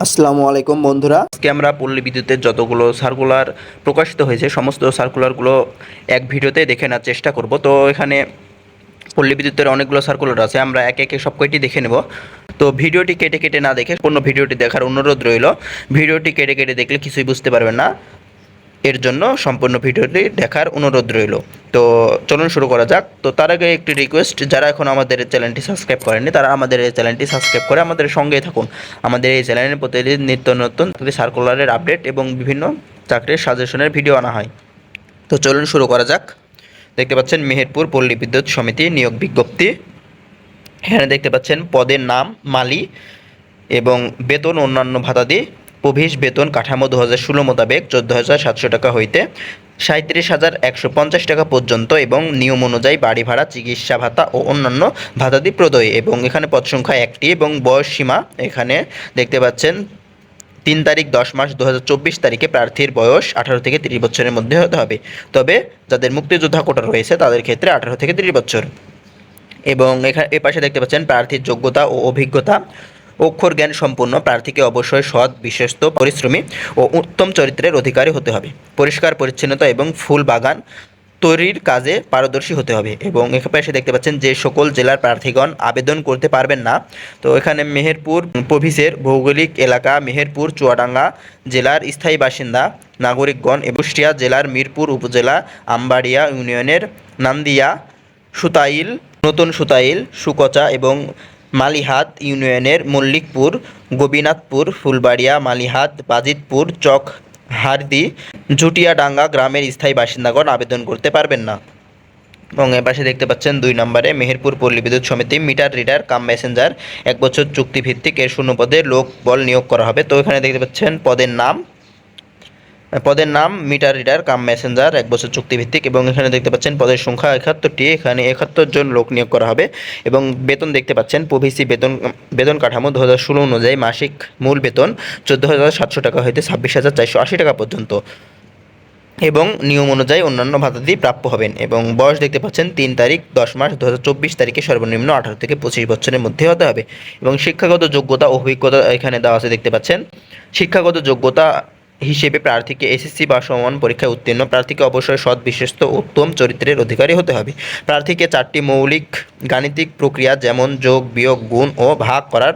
আসসালামু আলাইকুম বন্ধুরা, আজকে আমরা পল্লী বিদ্যুতের যতগুলো সার্কুলার প্রকাশিত হয়েছে সমস্ত সার্কুলারগুলো এক ভিডিওতে দেখে নেওয়ার চেষ্টা করব। তো এখানে পল্লী বিদ্যুতের অনেকগুলো সার্কুলার আছে, আমরা একে একে সব কয়টি দেখে নেব। তো ভিডিওটি কেটে কেটে না দেখে পূর্ণ ভিডিওটি দেখার অনুরোধ রইল। ভিডিওটি কেটে কেটে দেখলে কিছুই বুঝতে পারবেন না, এর জন্য সম্পূর্ণ ভিডিওটি দেখার অনুরোধ রইল। তো চলুন শুরু করা যাক। তো তার আগে একটি রিকোয়েস্ট, যারা এখন আমাদের চ্যানেলটি সাবস্ক্রাইব করেননি তারা আমাদের এই চ্যানেলটি সাবস্ক্রাইব করে আমাদের সঙ্গেই থাকুন। আমাদের এই চ্যানেলে প্রতিদিন নিত্য নতুন সার্কুলারের আপডেট এবং বিভিন্ন চাকরির সাজেশনের ভিডিও আনা হয়। তো চলুন শুরু করা যাক। দেখতে পাচ্ছেন মেহেরপুর পল্লী বিদ্যুৎ সমিতি নিয়োগ বিজ্ঞপ্তি। এখানে দেখতে পাচ্ছেন পদের নাম মালি এবং বেতন অন্যান্য ভাতাদি প্রভিস বেতন কাঠামো 2016 মোতাবেক 14,700 টাকা হইতে 37,150 টাকা পর্যন্ত এবং নিয়ম অনুযায়ী বাড়ি ভাড়া, চিকিৎসা ভাতা ও অন্যান্য ভাতাদি প্রদয়। এবং এখানে পদ সংখ্যা একটি এবং বয়স সীমা এখানে দেখতে পাচ্ছেন 3 তারিখ 10 মাস 2024 তারিখে প্রার্থীর বয়স 18 থেকে 30 বছরের মধ্যে হতে হবে। তবে যাদের মুক্তিযোদ্ধা কোটা রয়েছে তাদের ক্ষেত্রে 18 থেকে 30 বছর। এবং এখানে এ পাশে দেখতে পাচ্ছেন প্রার্থীর যোগ্যতা ও অভিজ্ঞতা। অক্ষর জ্ঞান সম্পন্ন প্রার্থীকে অবশ্যই সৎ, বিশ্বস্ত, পরিশ্রমী ও উত্তম চরিত্রের অধিকারী হতে হবে। পরিষ্কার পরিচ্ছন্নতা এবং ফুল বাগান তৈরির কাজে পারদর্শী হতে হবে। এবং এখানে পাশে দেখতে পাচ্ছেন যে সকল জেলার প্রার্থীগণ আবেদন করতে পারবেন না। তো এখানে মেহেরপুর প্রভিসের ভৌগোলিক এলাকা মেহেরপুর চুয়াডাঙ্গা জেলার স্থায়ী বাসিন্দা নাগরিকগণ এবং কুষ্টিয়া জেলার মিরপুর উপজেলা আমবাড়িয়া ইউনিয়নের নান্দিয়া, সুতাইল, নতুন সুতাইল, সুকচা এবং মালিহাত ইউনিয়নের মল্লিকপুর, গোপীনাথপুর, ফুলবাড়িয়া, মালিহাত, বাজিতপুর, চক হারদি, জুটিয়াডাঙ্গা গ্রামের স্থায়ী বাসিন্দাগণ আবেদন করতে পারবেন না। এবং এর পাশে দেখতে পাচ্ছেন 2 নম্বরে মেহেরপুর পল্লী বিদ্যুৎ সমিতি মিটার রিডার কাম মেসেঞ্জার 1 বছর চুক্তিভিত্তিক এর শূন্য পদে লোক বল নিয়োগ করা হবে। তো এখানে দেখতে পাচ্ছেন পদের নাম মিটার রিডার কাম মেসেঞ্জার 1 বছর চুক্তিভিত্তিক। এবং এখানে দেখতে পাচ্ছেন পদের সংখ্যা 71টি, এখানে 71 জন লোক নিয়োগ করা হবে। এবং বেতন দেখতে পাচ্ছেন প্রভিসি বেতন কাঠামো 2016 অনুযায়ী মাসিক মূল বেতন 14,700 টাকা হইতে 26,480 টাকা পর্যন্ত এবং নিয়ম অনুযায়ী অন্যান্য ভাতাদি প্রাপ্য হবেন। এবং বয়স দেখতে পাচ্ছেন 3 তারিখ 10 মাস 2024 তারিখে সর্বনিম্ন 18 থেকে 25 বছরের মধ্যে হতে হবে। এবং শিক্ষাগত যোগ্যতা ও অভিজ্ঞতা এখানে দেওয়া আছে দেখতে পাচ্ছেন। শিক্ষাগত যোগ্যতা হিসেবে প্রার্থীকে এসএসসি বা সমমান পরীক্ষায় উত্তীর্ণ। প্রার্থীকে অবশ্যই সৎ, বিশ্বস্ত, উত্তম চরিত্রের অধিকারী হতে হবে। প্রার্থীকে 4টি মৌলিক গাণিতিক প্রক্রিয়া যেমন যোগ, বিয়োগ, গুণ ও ভাগ করার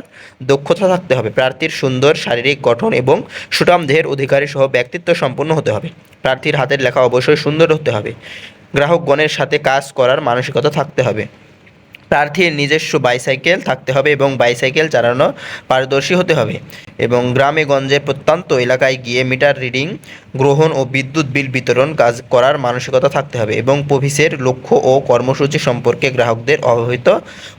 দক্ষতা থাকতে হবে। প্রার্থীর সুন্দর শারীরিক গঠন এবং সুঠাম দেহের অধিকারী সহ ব্যক্তিত্ব সম্পন্ন হতে হবে। প্রার্থীর হাতের লেখা অবশ্যই সুন্দর হতে হবে। গ্রাহকগণের সাথে কাজ করার মানসিকতা থাকতে হবে। প্রার্থীর নিজস্ব বাইসাইকেল থাকতে হবে এবং বাইসাইকেল চালানো পারদর্শী হতে হবে। এবং গ্রামে গঞ্জে প্রত্যন্ত এলাকায় গিয়ে মিটার রিডিং গ্রহণ ও বিদ্যুৎ বিল বিতরণ কাজ করার মানসিকতা থাকতে হবে। এবং প্রভিসের লক্ষ্য ও কর্মসূচি সম্পর্কে গ্রাহকদের অবহিত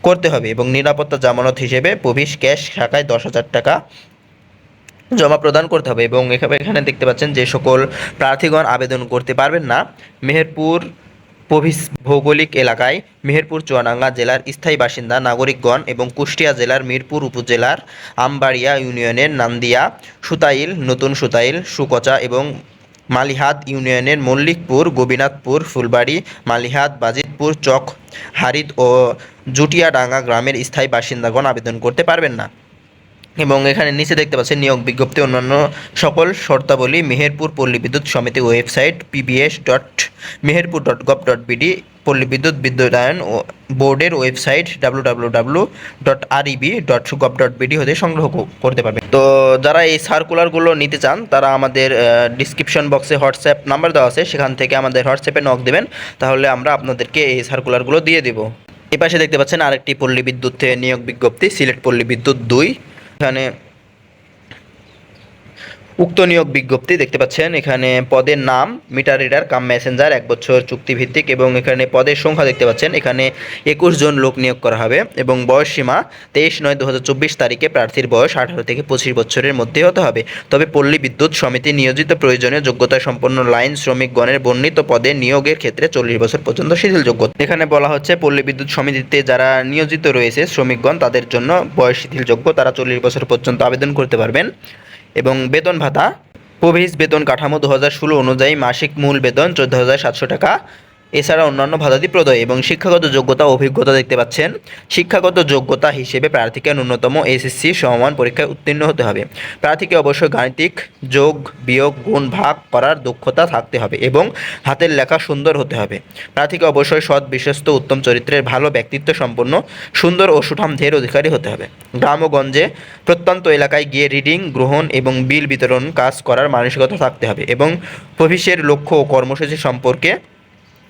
করতে হবে। এবং নিরাপত্তা জামানত হিসেবে প্রভিস ক্যাশ শাখায় 10,000 টাকা জমা প্রদান করতে হবে। এবং এখানে দেখতে পাচ্ছেন যে সকল প্রার্থীগণ আবেদন করতে পারবেন না। মেহেরপুর প্রভিস ভৌগোলিক এলাকায় মেহেরপুর চুয়াডাঙ্গা জেলার স্থায়ী বাসিন্দা নাগরিকগণ এবং কুষ্টিয়া জেলার মিরপুর উপজেলার আমবাড়িয়া ইউনিয়নের নান্দিয়া, সুতাইল, নতুন সুতাইল, সুকচা এবং মালিহাত ইউনিয়নের মল্লিকপুর, গোপীনাথপুর, ফুলবাড়ি, মালিহাত, বাজিতপুর, চক হারিদ ও জুটিয়াডাঙ্গা গ্রামের স্থায়ী বাসিন্দাগণ আবেদন করতে পারবেন না। এবং এখানে নিচে দেখতে পাচ্ছেন নিয়োগ বিজ্ঞপ্তি অন্যান্য সকল শর্তাবলী মেহেরপুর পল্লী বিদ্যুৎ সমিতি ওয়েবসাইট pbs.meherpur.gov.bd, পল্লী বিদ্যুৎ বিদ্যুতায়ন বোর্ডের ওয়েবসাইট www.reb.gov.bd হতে সংগ্রহ করতে পারবেন। তো যারা এই সার্কুলারগুলো নিতে চান তারা আমাদের ডিসক্রিপশন বক্সে হোয়াটসঅ্যাপ নাম্বার দেওয়া আছে, সেখান থেকে আমাদের হোয়াটসঅ্যাপে নক দেবেন, তাহলে আমরা আপনাদেরকে এই সার্কুলারগুলো দিয়ে দেব। এই পাশে দেখতে পাচ্ছেন আরেকটি পল্লী বিদ্যুৎ নিয়োগ বিজ্ঞপ্তি, সিলেট পল্লী বিদ্যুৎ 2। এখানে উক্ত নিয়োগ বিজ্ঞপ্তি দেখতে পাচ্ছেন। এখানে পদের নাম মিটার রিডার কাম মেসেঞ্জার 1 বছর চুক্তিভিত্তিক। এবং এখানে পদের সংখ্যা দেখতে পাচ্ছেন, এখানে 21 জন লোক নিয়োগ করা হবে। এবং বয়স সীমা 23/9/2024 তারিখে প্রার্থীর বয়স 18 থেকে 25 বছরের মধ্যে হতে হবে। তবে পল্লী বিদ্যুৎ সমিতি নিয়োজিত প্রয়োজনীয় যোগ্যতা সম্পন্ন লাইন শ্রমিকগণের বর্ণিত পদে নিয়োগের ক্ষেত্রে 40 বছর পর্যন্ত শিথিল যোগ্যতা। এখানে বলা হচ্ছে পল্লী বিদ্যুৎ সমিতিতে যারা নিয়োজিত রয়েছে শ্রমিকগণ তাদের জন্য বয়স শিথিল যোগ্য, তারা 40 বছর পর্যন্ত আবেদন করতে পারবেন। এবং বেতন ভাতা প্রভিস বেতন কাঠামো 2016 অনুযায়ী মাসিক মূল বেতন 14,700 টাকা এছাড়া অন্যান্য ভাতাদি প্রদায় এবং শিক্ষাগত যোগ্যতা ও অভিজ্ঞতা দেখতে পাচ্ছেন। শিক্ষাগত যোগ্যতা হিসেবে প্রার্থীকে ন্যূনতম এসএসসি সমমান পরীক্ষায় উত্তীর্ণ হতে হবে। প্রার্থীকে অবশ্যই গাণিতিক যোগ বিয়োগ গুণ ভাগ করার দক্ষতা থাকতে হবে এবং হাতের লেখা সুন্দর হতে হবে। প্রার্থীকে অবশ্যই সৎ বিশ্বস্ত উত্তম চরিত্রের ভালো ব্যক্তিত্ব সম্পন্ন সুন্দর ও সুঠাম দেহের অধিকারী হতে হবে। গ্রাম ও গঞ্জে প্রত্যন্ত এলাকায় গিয়ে রিডিং গ্রহণ এবং বিল বিতরণ কাজ করার মানসিকতা থাকতে হবে এবং প্রভিসের লক্ষ্য ও কর্মসূচি সম্পর্কে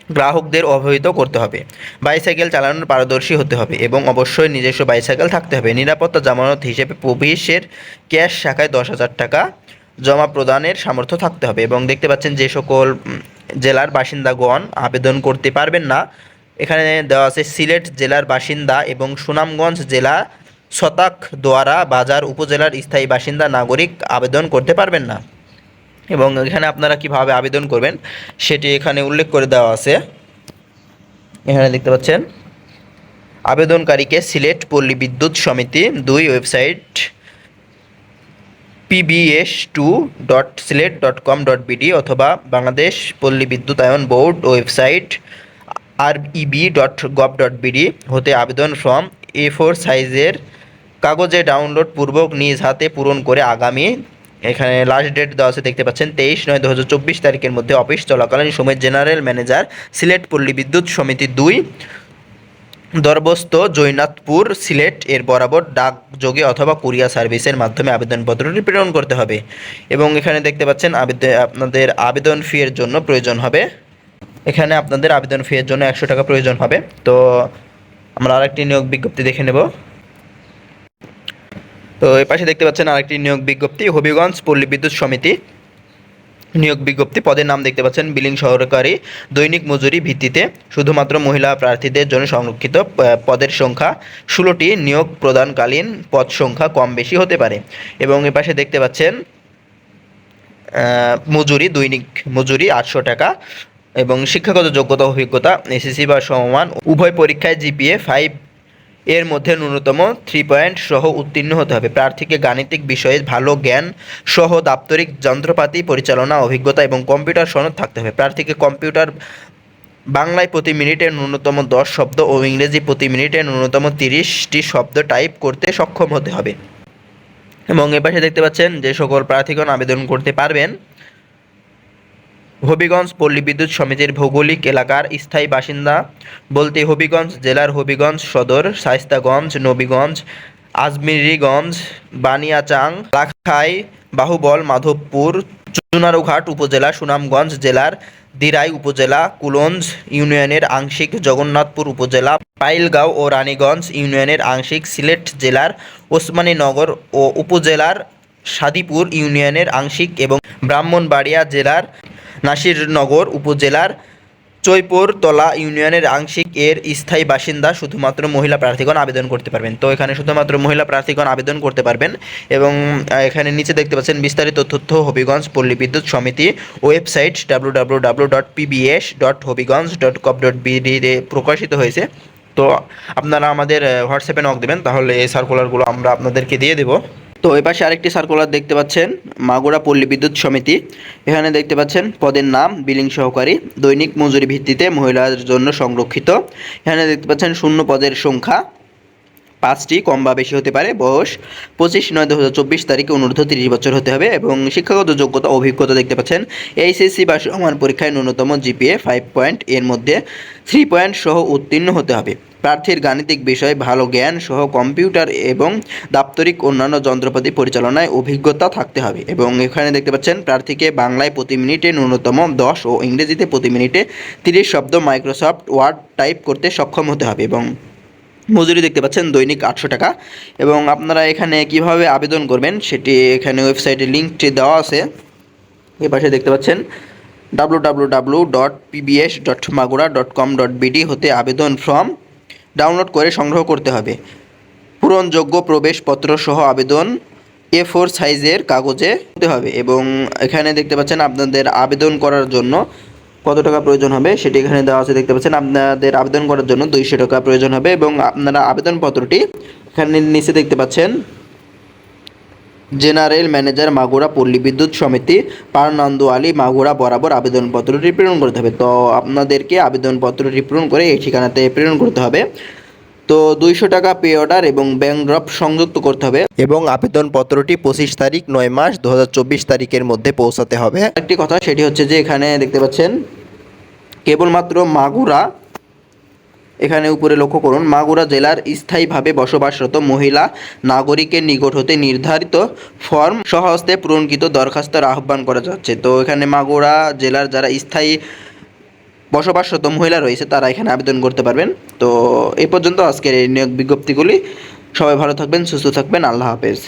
গ্রাহকদের অবহিত করতে হবে। বাইসাইকেল চালানোর পারদর্শী হতে হবে এবং অবশ্যই নিজস্ব বাইসাইকেল থাকতে হবে। নিরাপত্তা জামানত হিসেবে প্রবেশের ক্যাশ শাখায় 10,000 টাকা জমা প্রদানের সামর্থ্য থাকতে হবে এবং দেখতে পাচ্ছেন যে সকল জেলার বাসিন্দাগণ আবেদন করতে পারবেন না, এখানে দেওয়া আছে সিলেট জেলার বাসিন্দা এবং সুনামগঞ্জ জেলা ছতাক দোয়ারা বাজার উপজেলার স্থায়ী বাসিন্দা নাগরিক আবেদন করতে পারবেন না। এবং এখানে আপনারা কিভাবে আবেদন করবেন সেটি এখানে উল্লেখ করে দেওয়া আছে। এখানে দেখতে পাচ্ছেন আবেদনকারীকে সিলেট পল্লী বিদ্যুৎ সমিতি 2 ওয়েবসাইট pbs2.silet.com.bd অথবা বাংলাদেশ পল্লী বিদ্যুতায়ন বোর্ড ওয়েবসাইট reb.gov.bd হতে আবেদন ফর্ম A4 সাইজের কাগজে ডাউনলোড পূর্বক নিজ হাতে পূরণ করে আগামী, এখানে লাস্ট ডেট দেওয়া আছে দেখতে পাচ্ছেন 23/9/2024 তারিখের মধ্যে অফিস চলাকালীন সময় জেনারেল ম্যানেজার সিলেট পল্লী বিদ্যুৎ সমিতি 2 দরবস্ত জৈনাথপুর সিলেট এর বরাবর ডাকযোগে অথবা কুরিয়ার সার্ভিসের মাধ্যমে আবেদনপত্রটি প্রেরণ করতে হবে। এবং এখানে দেখতে পাচ্ছেন আপনাদের আবেদন ফি এর জন্য প্রয়োজন হবে, এখানে আপনাদের আবেদন ফি এর জন্য 100 টাকা প্রয়োজন হবে। তো আমরা আরেকটি নিয়োগ বিজ্ঞপ্তি দেখে নেব। তো এই পাশে দেখতে পাচ্ছেন আরেকটি নিয়োগ বিজ্ঞপ্তি হবিগঞ্জ পল্লী বিদ্যুৎ সমিতি নিয়োগ বিজ্ঞপ্তি। পদের নাম দেখতে পাচ্ছেন বিলিং সহকারী, দৈনিক মজুরি ভিত্তিতে, শুধুমাত্র মহিলা প্রার্থীদের জন্য সংরক্ষিত, পদের সংখ্যা 16টি, নিয়োগ প্রদানকালীন পদ সংখ্যা কম বেশি হতে পারে। এবং এ পাশে দেখতে পাচ্ছেন মজুরি, দৈনিক মজুরি 800 টাকা এবং শিক্ষাগত যোগ্যতা অভিজ্ঞতা এসএসসি বা সমমান উভয় পরীক্ষায় জিপিএ 5 এর মধ্যে ন্যূনতম 3 পয়েন্ট সহ উত্তীর্ণ হতে হবে। প্রার্থীকে গাণিতিক বিষয়ে ভালো জ্ঞান সহ দাপ্তরিক যন্ত্রপাতি পরিচালনা অভিজ্ঞতা এবং কম্পিউটার সনদ থাকতে হবে। প্রার্থীকে কম্পিউটার বাংলায় প্রতি মিনিটে ন্যূনতম 10 শব্দ ও ইংরেজি প্রতি মিনিটে ন্যূনতম 30টি শব্দ টাইপ করতে সক্ষম হতে হবে। এবং এপাশে দেখতে পাচ্ছেন যে সকল প্রার্থীগণ আবেদন করতে পারবেন। হবিগঞ্জ পল্লী বিদ্যুৎ সমিতির ভৌগোলিক এলাকার স্থায়ী বাসিন্দা বলতে হবিগঞ্জ জেলার হবিগঞ্জ সদর, শায়েস্তাগঞ্জ, নবীগঞ্জ, আজমিরিগঞ্জ, বানিয়াচাং, লাখাই, বাহুবল, মাধবপুর, চুনারুঘাট উপজেলা, সুনামগঞ্জ জেলার দিরাই উপজেলা, কুলঞ্জ ইউনিয়নের আংশিক, জগন্নাথপুর উপজেলা, পাইলগাঁও ও রানীগঞ্জ ইউনিয়নের আংশিক, সিলেট জেলার ওসমানীনগর ও উপজেলার সাদিপুর ইউনিয়নের আংশিক এবং ব্রাহ্মণবাড়িয়া জেলার নাসিরনগর উপজেলার চৈপুরতলা ইউনিয়নের আংশিক এর স্থায়ী বাসিন্দা শুধুমাত্র মহিলা প্রার্থীগণ আবেদন করতে পারবেন। তো এখানে শুধুমাত্র মহিলা প্রার্থীগণ আবেদন করতে পারবেন। এবং এখানে নিচে দেখতে পাচ্ছেন বিস্তারিত তথ্য হবিগঞ্জ পল্লী বিদ্যুৎ সমিতি ওয়েবসাইট www.pbs.hobigons.gov.bd তে প্রকাশিত হয়েছে। তো আপনারা আমাদের হোয়াটসঅ্যাপে নক দেবেন, তাহলে এই সার্কুলারগুলো আমরা আপনাদেরকে দিয়ে দেবো। তো এই পাশে আরেকটি সার্কুলার দেখতে পাচ্ছেন মাগুরা পল্লী বিদ্যুৎ সমিতি, এখানে দেখতে পাচ্ছেন পদের নাম বিলিং সহকারী, দৈনিক মজুরি ভিত্তিতে, মহিলাদের জন্য সংরক্ষিত। এখানে দেখতে পাচ্ছেন শূন্য পদের সংখ্যা 5টি, কম বা বেশি হতে পারে। বয়স 25/9/2024 তারিখে অনূর্ধ্ব 30 বছর হতে হবে এবং শিক্ষাগত যোগ্যতা অভিজ্ঞতা দেখতে পাচ্ছেন এইচএসসি বা সমান পরীক্ষায় ন্যূনতম জিপিএ 5 পয়েন্ট এর মধ্যে 3 পয়েন্ট সহ উত্তীর্ণ হতে হবে। প্রার্থীর গাণিতিক বিষয়ে ভালো জ্ঞান সহ কম্পিউটার এবং দাপ্তরিক অন্যান্য যন্ত্রপাতি পরিচালনায় অভিজ্ঞতা থাকতে হবে। এবং এখানে দেখতে পাচ্ছেন প্রার্থীকে বাংলায় প্রতি মিনিটে ন্যূনতম 10 ও ইংরেজিতে প্রতি মিনিটে 30 শব্দ মাইক্রোসফট ওয়ার্ড টাইপ করতে সক্ষম হতে হবে। এবং মজুরি দেখতে পাচ্ছেন দৈনিক 800 টাকা। এবং আপনারা এখানে কিভাবে আবেদন করবেন সেটি এখানে ওয়েবসাইটে লিঙ্কটি দেওয়া আছে, এ পাশে দেখতে পাচ্ছেন www.pbs.magura.com.bd হতে আবেদন ফর্ম ডাউনলোড করে সংগ্রহ করতে হবে। পূরণযোগ্য প্রবেশপত্র সহ আবেদন A4 সাইজের কাগজে হতে হবে। এবং এখানে দেখতে পাচ্ছেন আপনাদের আবেদন করার জন্য কত টাকা প্রয়োজন হবে সেটি এখানে দেওয়া আছে দেখতে পাচ্ছেন। আপনাদের আবেদন করার জন্য 200 টাকা প্রয়োজন হবে এবং আপনারা আবেদনপত্রটি এখানে নিচে দেখতে পাচ্ছেন জেনারেল ম্যানেজার মাগুরা পল্লী বিদ্যুৎ সমিতি পারনান্দোয়ালি মাগুরা বরাবর আবেদনপত্রটি প্রেরণ করতে হবে। তো আপনাদেরকে আবেদনপত্রটি পূরণ করে এই ঠিকানাতে প্রেরণ করতে হবে। তো 200 টাকা পে অর্ডার এবং ব্যাংক ড্রাফট সংযুক্ত করতে হবে এবং আবেদনপত্রটি 25 তারিখ 9 মাস 2024 তারিখের মধ্যে পৌঁছাতে হবে। একটি কথা সেটি হচ্ছে যে এখানে দেখতে পাচ্ছেন কেবলমাত্র মাগুরা, এখানে উপরে লক্ষ্য করুন, মাগুরা জেলার স্থায়ীভাবে বসবাসরত মহিলা নাগরিকের নিকট হতে নির্ধারিত ফর্ম স্বহস্তে পূরণকৃত দরখাস্তের আহ্বান করা যাচ্ছে। তো এখানে মাগুরা জেলার যারা স্থায়ী বসবাসরত মহিলা রয়েছে তারা এখানে আবেদন করতে পারবেন। তো এই পর্যন্ত আজকের এই নিয়োগ বিজ্ঞপ্তিগুলি। সবাই ভালো থাকবেন, সুস্থ থাকবেন, আল্লাহ হাফেজ।